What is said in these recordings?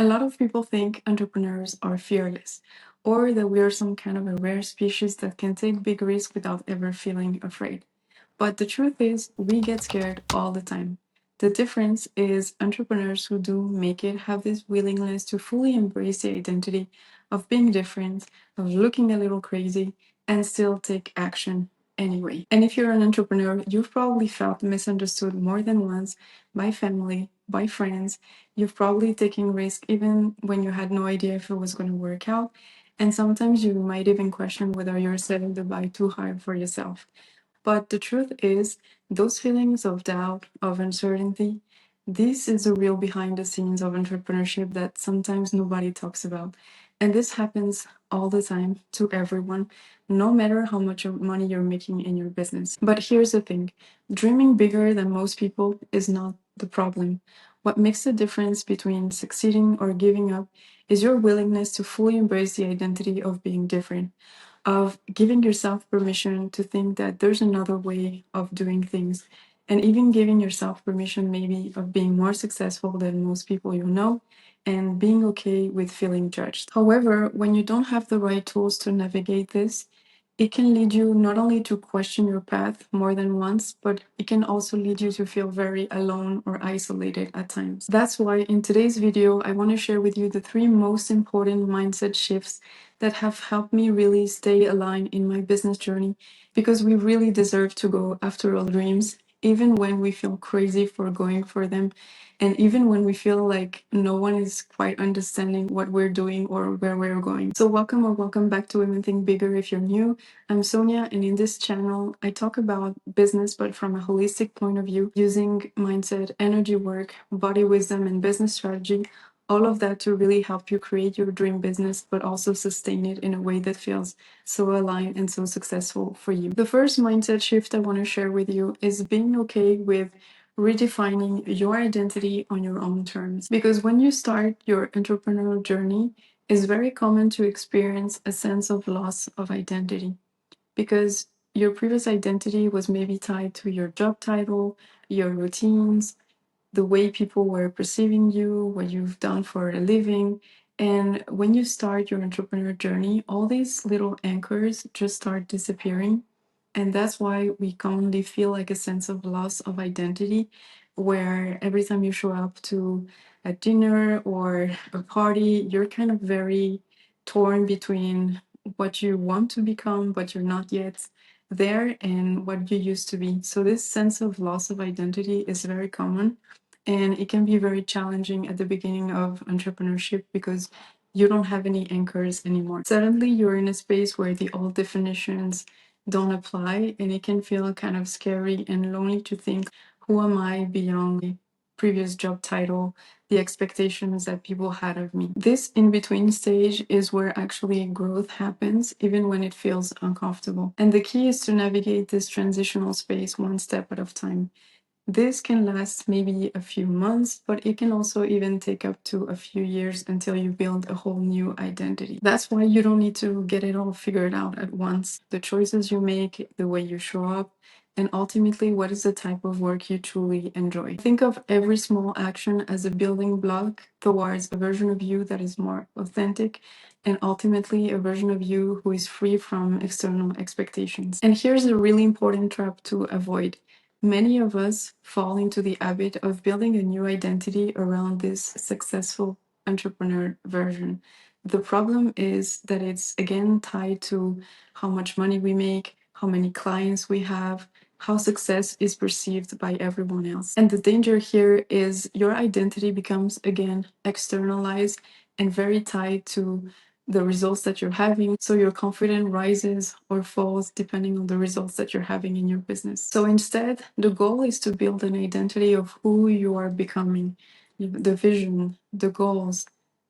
A lot of people think entrepreneurs are fearless, or that we are some kind of a rare species that can take big risks without ever feeling afraid. But the truth is, we get scared all the time. The difference is entrepreneurs who do make it have this willingness to fully embrace the identity of being different, of looking a little crazy, and still take action anyway. And if you're an entrepreneur, you've probably felt misunderstood more than once by family, by friends. You've probably taken risk even when you had no idea if it was going to work out. And sometimes you might even question whether you're setting the bar too high for yourself. But the truth is, those feelings of doubt, of uncertainty, this is the real behind the scenes of entrepreneurship that sometimes nobody talks about. And this happens all the time to everyone, no matter how much money you're making in your business. But here's the thing, dreaming bigger than most people is not the problem. What makes the difference between succeeding or giving up is your willingness to fully embrace the identity of being different, of giving yourself permission to think that there's another way of doing things, and even giving yourself permission maybe of being more successful than most people you know, and being okay with feeling judged. However, when you don't have the right tools to navigate this, it can lead you not only to question your path more than once, but it can also lead you to feel very alone or isolated at times. That's why in today's video, I want to share with you the 3 most important mindset shifts that have helped me really stay aligned in my business journey, because we really deserve to go after our dreams, even when we feel crazy for going for them, and even when we feel like no one is quite understanding what we're doing or where we're going. So welcome back to Women Think Bigger. If you're new, I'm Sonia, and in this channel, I talk about business, but from a holistic point of view, using mindset, energy work, body wisdom, and business strategy, all of that to really help you create your dream business, but also sustain it in a way that feels so aligned and so successful for you. The first mindset shift I want to share with you is being okay with redefining your identity on your own terms. Because when you start your entrepreneurial journey, it's very common to experience a sense of loss of identity, because your previous identity was maybe tied to your job title, your routines, the way people were perceiving you, what you've done for a living. And when you start your entrepreneur journey, all these little anchors just start disappearing. And that's why we commonly feel like a sense of loss of identity, where every time you show up to a dinner or a party, you're kind of very torn between what you want to become, but you're not yet there, and what you used to be. So, this sense of loss of identity is very common. And it can be very challenging at the beginning of entrepreneurship because you don't have any anchors anymore. Suddenly, you're in a space where the old definitions don't apply, and it can feel kind of scary and lonely to think, who am I beyond my previous job title, the expectations that people had of me? This in between stage is where actually growth happens, even when it feels uncomfortable. And the key is to navigate this transitional space one step at a time. This can last maybe a few months, but it can also even take up to a few years until you build a whole new identity. That's why you don't need to get it all figured out at once. The choices you make, the way you show up, and ultimately, what is the type of work you truly enjoy. Think of every small action as a building block towards a version of you that is more authentic, and ultimately a version of you who is free from external expectations. And here's a really important trap to avoid. Many of us fall into the habit of building a new identity around this successful entrepreneur version. The problem is that it's again tied to how much money we make, how many clients we have, how success is perceived by everyone else. And the danger here is your identity becomes again externalized and very tied to the results that you're having. So your confidence rises or falls depending on the results that you're having in your business. So instead, the goal is to build an identity of who you are becoming, the vision, the goals,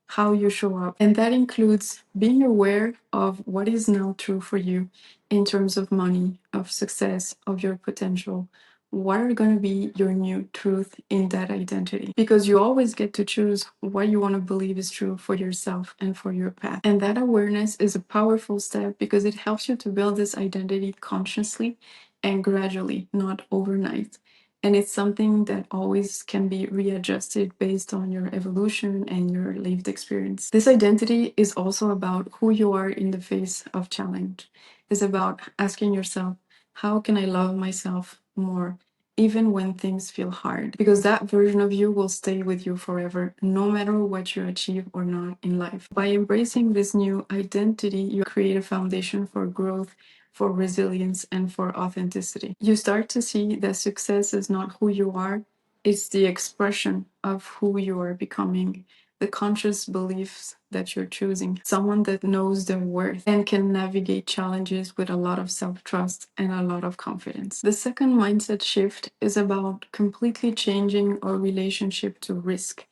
how you show up. And that includes being aware of what is now true for you in terms of money, of success, of your potential. What are going to be your new truth in that identity? Because you always get to choose what you want to believe is true for yourself and for your path. And that awareness is a powerful step because it helps you to build this identity consciously and gradually, not overnight. And it's something that always can be readjusted based on your evolution and your lived experience. This identity is also about who you are in the face of challenge. It's about asking yourself, how can I love myself more, even when things feel hard? Because that version of you will stay with you forever, no matter what you achieve or not in life. By embracing this new identity, you create a foundation for growth, for resilience, and for authenticity. You start to see that success is not who you are, it's the expression of who you are becoming, the conscious beliefs that you're choosing, someone that knows their worth and can navigate challenges with a lot of self-trust and a lot of confidence. The second mindset shift is about completely changing our relationship to risk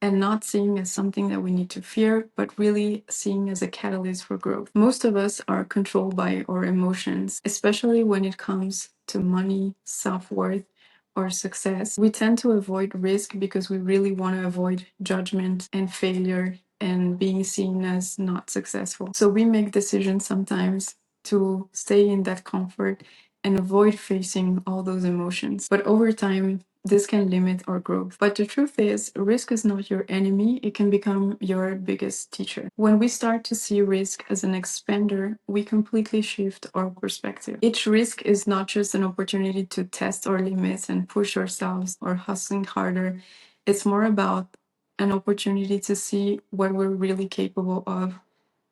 and not seeing as something that we need to fear, but really seeing as a catalyst for growth. Most of us are controlled by our emotions, especially when it comes to money, self-worth, or success. We tend to avoid risk because we really want to avoid judgment and failure and being seen as not successful. So we make decisions sometimes to stay in that comfort and avoid facing all those emotions. But over time, this can limit our growth. But the truth is, risk is not your enemy, it can become your biggest teacher. When we start to see risk as an expander, we completely shift our perspective. Each risk is not just an opportunity to test our limits and push ourselves or hustling harder, it's more about an opportunity to see what we're really capable of,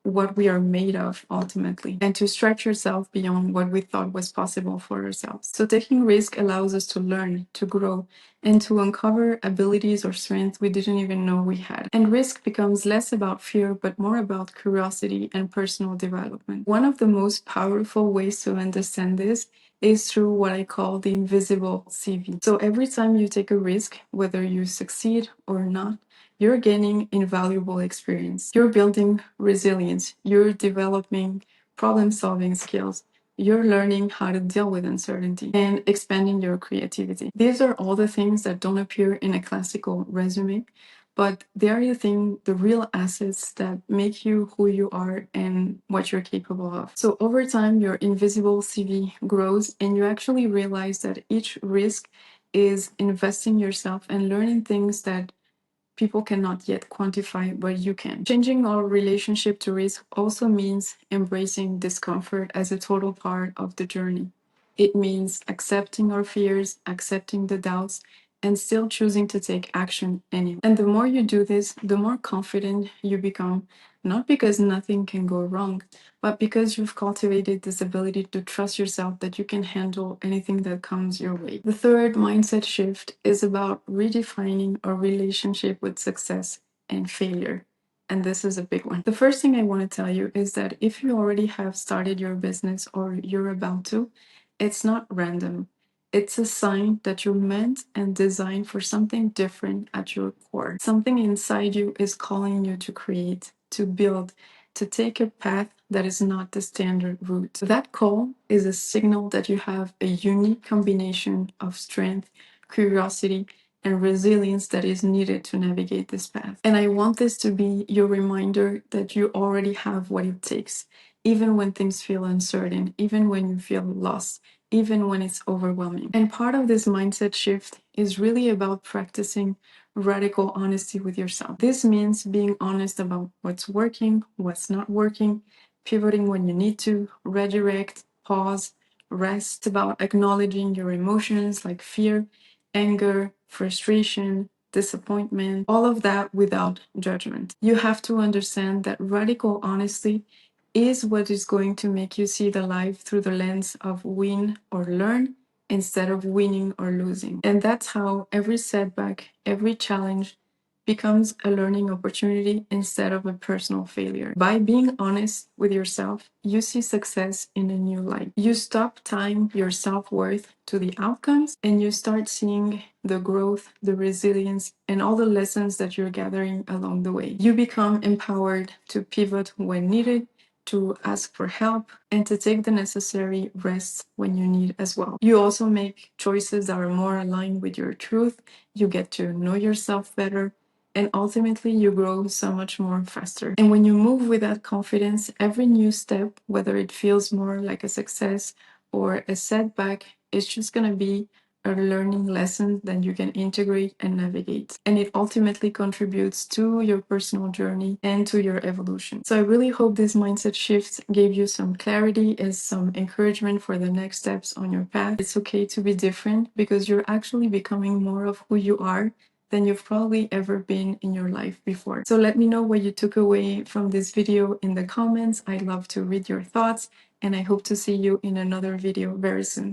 what we are made of ultimately, and to stretch yourself beyond what we thought was possible for ourselves. So taking risk allows us to learn, to grow, and to uncover abilities or strengths we didn't even know we had. And risk becomes less about fear, but more about curiosity and personal development. One of the most powerful ways to understand this is through what I call the invisible CV. So every time you take a risk, whether you succeed or not, you're gaining invaluable experience. You're building resilience. You're developing problem-solving skills. You're learning how to deal with uncertainty and expanding your creativity. These are all the things that don't appear in a classical resume, but they are the real assets that make you who you are and what you're capable of. So over time, your invisible CV grows and you actually realize that each risk is investing yourself and learning things that people cannot yet quantify, but you can. Changing our relationship to risk also means embracing discomfort as a total part of the journey. It means accepting our fears, accepting the doubts, and still choosing to take action anyway. And the more you do this, the more confident you become, not because nothing can go wrong, but because you've cultivated this ability to trust yourself that you can handle anything that comes your way. The third mindset shift is about redefining our relationship with success and failure. And this is a big one. The first thing I want to tell you is that if you already have started your business or you're about to, it's not random. It's a sign that you're meant and designed for something different at your core. Something inside you is calling you to create, to build, to take a path that is not the standard route. That call is a signal that you have a unique combination of strength, curiosity, and resilience that is needed to navigate this path. And I want this to be your reminder that you already have what it takes, even when things feel uncertain, even when you feel lost, even when it's overwhelming. And part of this mindset shift is really about practicing radical honesty with yourself. This means being honest about what's working, what's not working, pivoting when you need to, redirect, pause, rest. It's about acknowledging your emotions like fear, anger, frustration, disappointment, all of that without judgment. You have to understand that radical honesty is what is going to make you see the life through the lens of win or learn instead of winning or losing. And that's how every setback, every challenge becomes a learning opportunity instead of a personal failure. By being honest with yourself, you see success in a new light. You stop tying your self-worth to the outcomes and you start seeing the growth, the resilience, and all the lessons that you're gathering along the way. You become empowered to pivot when needed, to ask for help, and to take the necessary rest when you need as well. You also make choices that are more aligned with your truth. You get to know yourself better, and ultimately you grow so much more faster. And when you move with that confidence, every new step, whether it feels more like a success or a setback, is just going to be a learning lesson that you can integrate and navigate. And it ultimately contributes to your personal journey and to your evolution. So I really hope this mindset shift gave you some clarity, as some encouragement for the next steps on your path. It's okay to be different because you're actually becoming more of who you are than you've probably ever been in your life before. So let me know what you took away from this video in the comments. I'd love to read your thoughts, and I hope to see you in another video very soon.